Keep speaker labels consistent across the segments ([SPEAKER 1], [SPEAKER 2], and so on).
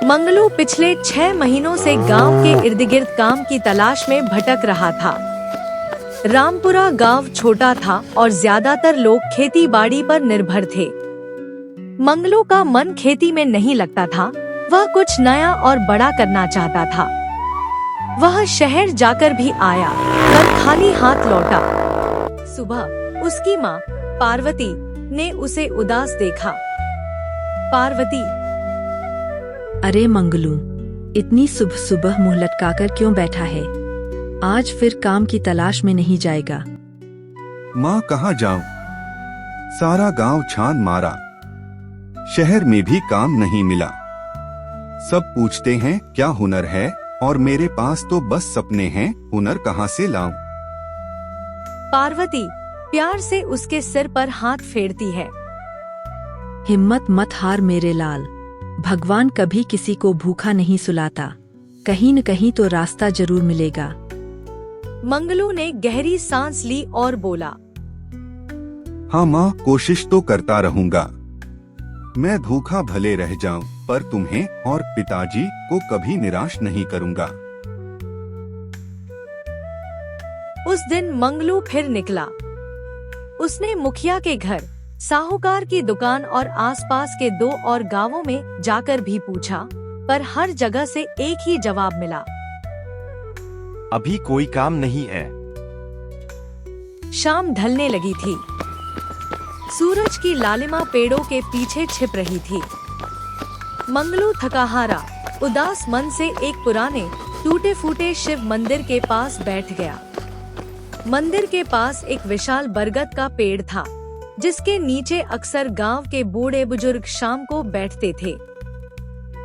[SPEAKER 1] मंगलू पिछले 6 महीनों से गांव के इर्द गिर्द काम की तलाश में भटक रहा था। रामपुरा गांव छोटा था और ज्यादातर लोग खेती बाड़ी पर निर्भर थे। मंगलू का मन खेती में नहीं लगता था। वह कुछ नया और बड़ा करना चाहता था। वह शहर जाकर भी आया पर खाली हाथ लौटा। सुबह उसकी माँ पार्वती ने उसे उदास देखा। पार्वती,
[SPEAKER 2] अरे मंगलू, इतनी सुबह सुबह मुंह लटकाकर क्यों बैठा है? आज फिर काम की तलाश में नहीं जाएगा?
[SPEAKER 3] माँ, कहाँ जाऊं? सारा गांव छान मारा, शहर में भी काम नहीं मिला। सब पूछते हैं क्या हुनर है, और मेरे पास तो बस सपने हैं, हुनर कहाँ से लाऊं?
[SPEAKER 1] पार्वती प्यार से उसके सिर पर हाथ फेरती है।
[SPEAKER 2] हिम्मत मत हार मेरे लाल, भगवान कभी किसी को भूखा नहीं सुलाता। कहीं न कहीं तो रास्ता जरूर मिलेगा।
[SPEAKER 1] मंगलू ने गहरी सांस ली और बोला,
[SPEAKER 3] हाँ माँ, कोशिश तो करता रहूंगा। मैं भूखा भले रह जाऊं, पर तुम्हें और पिताजी को कभी निराश नहीं करूंगा।
[SPEAKER 1] उस दिन मंगलू फिर निकला। उसने मुखिया के घर, साहूकार की दुकान और आसपास के 2 और गांवों में जाकर भी पूछा, पर हर जगह से एक ही जवाब मिला,
[SPEAKER 4] अभी कोई काम नहीं है।
[SPEAKER 1] शाम ढलने लगी थी। सूरज की लालिमा पेड़ों के पीछे छिप रही थी। मंगलू थकाहारा उदास मन से एक पुराने टूटे फूटे शिव मंदिर के पास बैठ गया। मंदिर के पास एक विशाल बरगद का पेड़ था, जिसके नीचे अक्सर गांव के बूढ़े बुजुर्ग शाम को बैठते थे।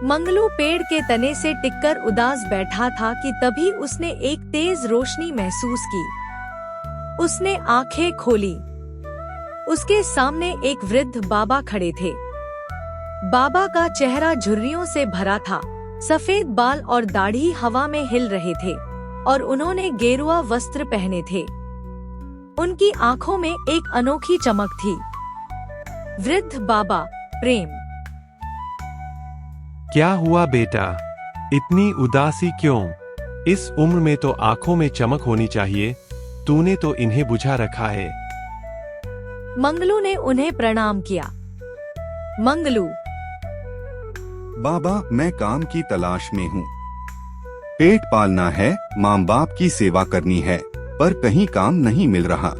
[SPEAKER 1] मंगलू पेड़ के तने से टिककर उदास बैठा था कि तभी उसने एक तेज रोशनी महसूस की। उसने आंखें खोली। उसके सामने एक वृद्ध बाबा खड़े थे। बाबा का चेहरा झुर्रियों से भरा था। सफेद बाल और दाढ़ी हवा में हिल रहे थे और उन्होंने गेरुआ वस्त्र पहने थे। उनकी आंखों में एक अनोखी चमक थी। वृद्ध बाबा, प्रेम।
[SPEAKER 4] क्या हुआ बेटा, इतनी उदासी क्यों? इस उम्र में तो आंखों में चमक होनी चाहिए, तूने तो इन्हें बुझा रखा है।
[SPEAKER 1] मंगलू ने उन्हें प्रणाम किया। मंगलू,
[SPEAKER 3] बाबा, मैं काम की तलाश में हूँ। पेट पालना है, माँ बाप की सेवा करनी है, पर कहीं काम नहीं मिल रहा।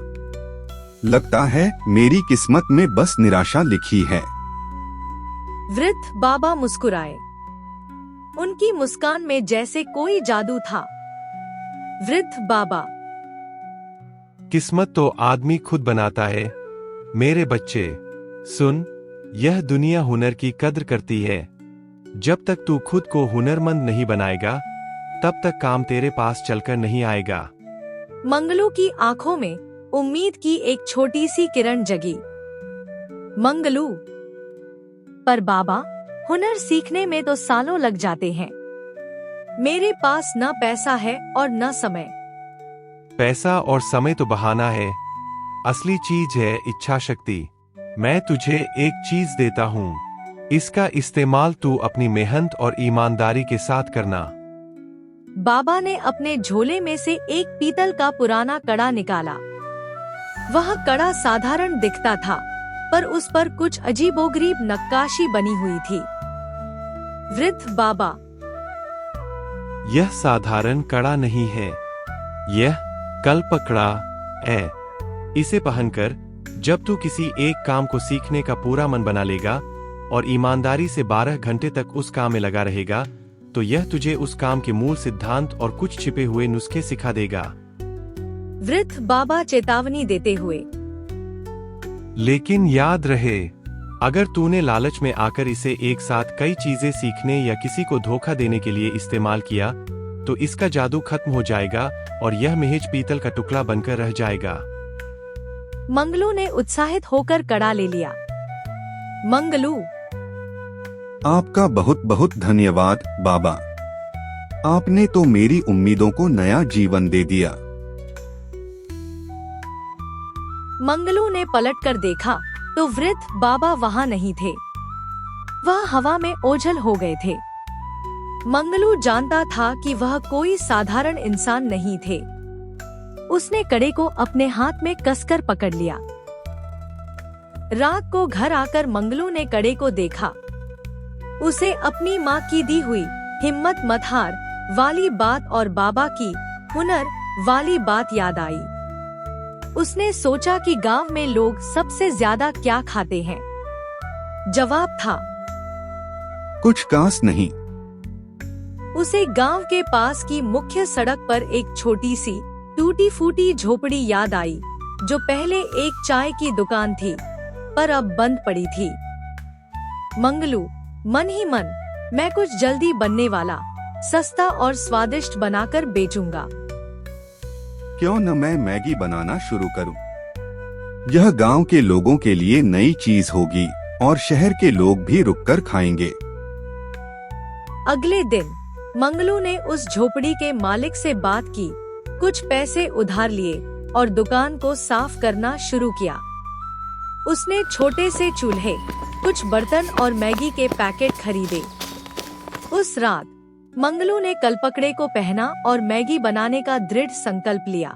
[SPEAKER 3] लगता है मेरी किस्मत में बस निराशा लिखी है।
[SPEAKER 1] वृद्ध बाबा मुस्कुराए। उनकी मुस्कान में जैसे कोई जादू था। वृद्ध बाबा,
[SPEAKER 4] किस्मत तो आदमी खुद बनाता है। मेरे बच्चे सुन, यह दुनिया हुनर की कद्र करती है। जब तक तू खुद को हुनरमंद नहीं बनाएगा, तब तक काम तेरे पास चलकर नहीं आएगा।
[SPEAKER 1] मंगलू की आंखों में उम्मीद की एक छोटी सी किरण जगी। मंगलू, पर बाबा, हुनर सीखने में तो सालों लग जाते हैं। मेरे पास न पैसा है और न समय।
[SPEAKER 4] पैसा और समय तो बहाना है, असली चीज है इच्छा शक्ति। मैं तुझे एक चीज देता हूँ, इसका इस्तेमाल तू अपनी मेहनत और ईमानदारी के साथ करना।
[SPEAKER 1] बाबा ने अपने झोले में से एक पीतल का पुराना कड़ा निकाला। वह कड़ा साधारण दिखता था, पर उस पर कुछ अजीबोगरीब नक्काशी बनी हुई थी। वृद्ध बाबा,
[SPEAKER 4] यह साधारण कड़ा नहीं है, यह कल्पकड़ा है। इसे पहनकर जब तू किसी एक काम को सीखने का पूरा मन बना लेगा और ईमानदारी से 12 घंटे तक उस काम में लगा रहेगा, तो यह तुझे उस काम के मूल सिद्धांत और कुछ छिपे हुए नुस्खे सिखा देगा।
[SPEAKER 1] वृद्ध बाबा चेतावनी देते हुए,
[SPEAKER 4] लेकिन याद रहे, अगर तूने लालच में आकर इसे एक साथ कई चीजें सीखने या किसी को धोखा देने के लिए इस्तेमाल किया, तो इसका जादू खत्म हो जाएगा और यह महज पीतल का टुकड़ा बनकर रह जाएगा।
[SPEAKER 1] मंगलू ने उत्साहित होकर कड़ा ले लिया। मंगलू,
[SPEAKER 3] आपका बहुत बहुत धन्यवाद बाबा। आपने तो मेरी उम्मीदों को नया जीवन दे दिया।
[SPEAKER 1] मंगलू ने पलटकर देखा तो वृद्ध बाबा वहाँ नहीं थे। वह हवा में ओझल हो गए थे। मंगलू जानता था कि वह कोई साधारण इंसान नहीं थे। उसने कड़े को अपने हाथ में कसकर पकड़ लिया। रात को घर आकर मंगलू ने कड़े को देखा। उसे अपनी माँ की दी हुई हिम्मत मत हार वाली बात और बाबा की हुनर वाली बात याद आई। उसने सोचा कि गांव में लोग सबसे ज्यादा क्या खाते हैं। जवाब था
[SPEAKER 3] कुछ खास नहीं।
[SPEAKER 1] उसे गांव के पास की मुख्य सड़क पर एक छोटी सी टूटी फूटी झोपड़ी याद आई, जो पहले एक चाय की दुकान थी पर अब बंद पड़ी थी। मंगलू मन ही मन, मैं कुछ जल्दी बनने वाला सस्ता और स्वादिष्ट बनाकर बेचूंगा।
[SPEAKER 3] क्यों न मैं मैगी बनाना शुरू करूं? यह गांव के लोगों के लिए नई चीज होगी और शहर के लोग भी रुककर खाएंगे।
[SPEAKER 1] अगले दिन मंगलू ने उस झोपड़ी के मालिक से बात की, कुछ पैसे उधार लिए और दुकान को साफ करना शुरू किया। उसने छोटे से चूल्हे, कुछ बर्तन और मैगी के पैकेट खरीदे। उस रात मंगलू ने कलपकड़े को पहना और मैगी बनाने का दृढ़ संकल्प लिया।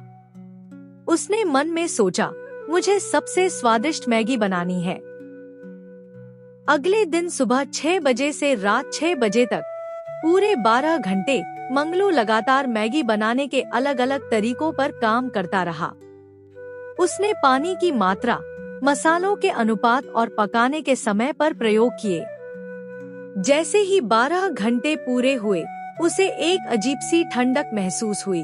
[SPEAKER 1] उसने मन में सोचा, मुझे सबसे स्वादिष्ट मैगी बनानी है। अगले दिन सुबह 6 बजे से रात 6 बजे तक पूरे 12 घंटे मंगलू लगातार मैगी बनाने के अलग अलग तरीकों पर काम करता रहा। उसने पानी की मात्रा, मसालों के अनुपात और पकाने के समय पर प्रयोग किए। जैसे ही 12 घंटे पूरे हुए, उसे एक अजीब सी ठंडक महसूस हुई।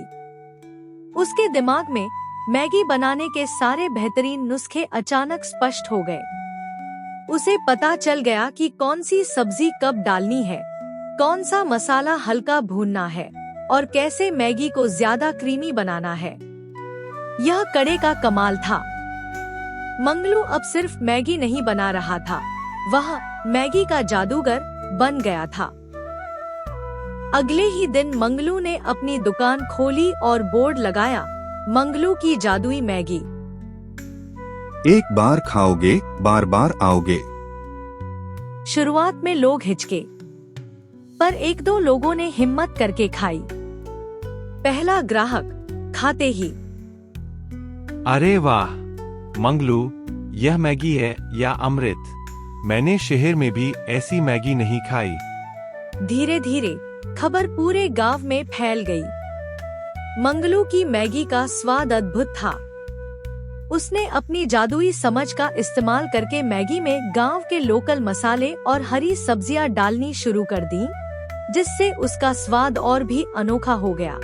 [SPEAKER 1] उसके दिमाग में मैगी बनाने के सारे बेहतरीन नुस्खे अचानक स्पष्ट हो गए। उसे पता चल गया कि कौन सी सब्जी कब डालनी है, कौन सा मसाला हल्का भूनना है और कैसे मैगी को ज्यादा क्रीमी बनाना है। यह कड़े का कमाल था। मंगलू अब सिर्फ मैगी नहीं बना रहा था, वह मैगी का जादूगर बन गया था। अगले ही दिन मंगलू ने अपनी दुकान खोली और बोर्ड लगाया, मंगलू की जादुई मैगी।
[SPEAKER 3] एक बार खाओगे, बार बार आओगे।
[SPEAKER 1] शुरुआत में लोग हिचके, पर 1-2 लोगों ने हिम्मत करके खाई। पहला ग्राहक खाते ही,
[SPEAKER 4] अरे वाह मंगलू, यह मैगी है या अमृत? मैंने शहर में भी ऐसी मैगी नहीं खाई।
[SPEAKER 1] धीरे धीरे खबर पूरे गांव में फैल गई। मंगलू की मैगी का स्वाद अद्भुत था। उसने अपनी जादुई समझ का इस्तेमाल करके मैगी में गांव के लोकल मसाले और हरी सब्जियां डालनी शुरू कर दी, जिससे उसका स्वाद और भी अनोखा हो गया।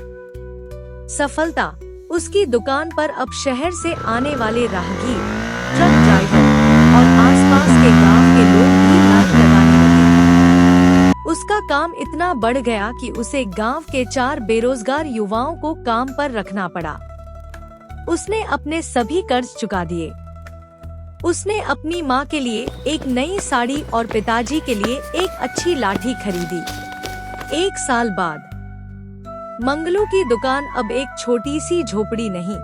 [SPEAKER 1] सफलता उसकी दुकान पर अब शहर से आने वाले राहगीर, ट्रक ड्राइवर और आसपास के गांव के लोग भी लाइन लगाने लगे। उसका काम इतना बढ़ गया कि उसे गांव के 4 बेरोजगार युवाओं को काम पर रखना पड़ा। उसने अपने सभी कर्ज चुका दिए। उसने अपनी माँ के लिए एक नई साड़ी और पिताजी के लिए एक अच्छी लाठी खरीदी। 1 साल बाद मंगलू की दुकान अब एक छोटी सी झोपड़ी नहीं,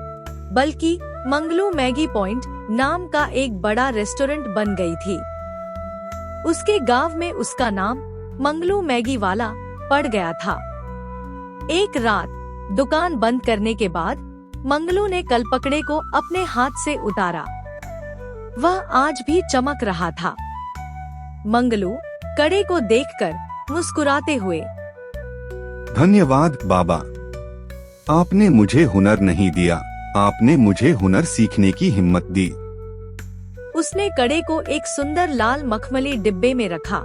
[SPEAKER 1] बल्कि मंगलू मैगी पॉइंट नाम का एक बड़ा रेस्टोरेंट बन गई थी। उसके गांव में उसका नाम मंगलू मैगी वाला पड़ गया था। एक रात दुकान बंद करने के बाद मंगलू ने कलपकड़े को अपने हाथ से उतारा। वह आज भी चमक रहा था। मंगलू कड़े को देखकर मुस्कुराते हुए,
[SPEAKER 3] धन्यवाद बाबा, आपने मुझे हुनर नहीं दिया, आपने मुझे हुनर सीखने की हिम्मत दी।
[SPEAKER 1] उसने कड़े को एक सुंदर लाल मखमली डिब्बे में रखा।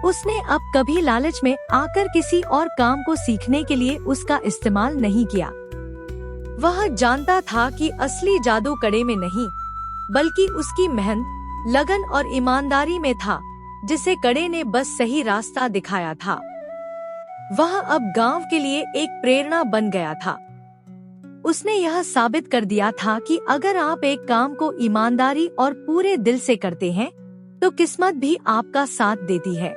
[SPEAKER 1] उसने अब कभी लालच में आकर किसी और काम को सीखने के लिए उसका इस्तेमाल नहीं किया। वह जानता था कि असली जादू कड़े में नहीं, बल्कि उसकी मेहनत, लगन और ईमानदारी में था, जिसे कड़े ने बस सही रास्ता दिखाया था। वह अब गांव के लिए एक प्रेरणा बन गया था। उसने यह साबित कर दिया था कि अगर आप एक काम को ईमानदारी और पूरे दिल से करते हैं, तो किस्मत भी आपका साथ देती है।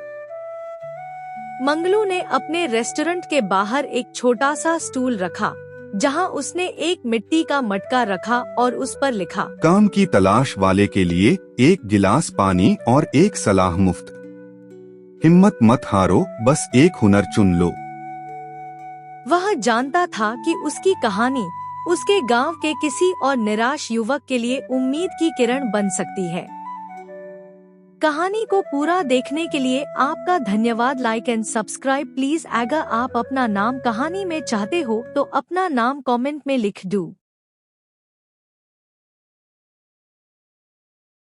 [SPEAKER 1] मंगलू ने अपने रेस्टोरेंट के बाहर एक छोटा सा स्टूल रखा जहां उसने एक मिट्टी का मटका रखा और उस पर लिखा,
[SPEAKER 3] काम की तलाश वाले के लिए एक गिलास पानी और एक सलाह मुफ्त। हिम्मत मत हारो, बस एक हुनर चुन लो।
[SPEAKER 1] वह जानता था कि उसकी कहानी उसके गांव के किसी और निराश युवक के लिए उम्मीद की किरण बन सकती है। कहानी को पूरा देखने के लिए आपका धन्यवाद। Like and subscribe please. अगर आप अपना नाम कहानी में चाहते हो तो अपना नाम कमेंट में लिख दो।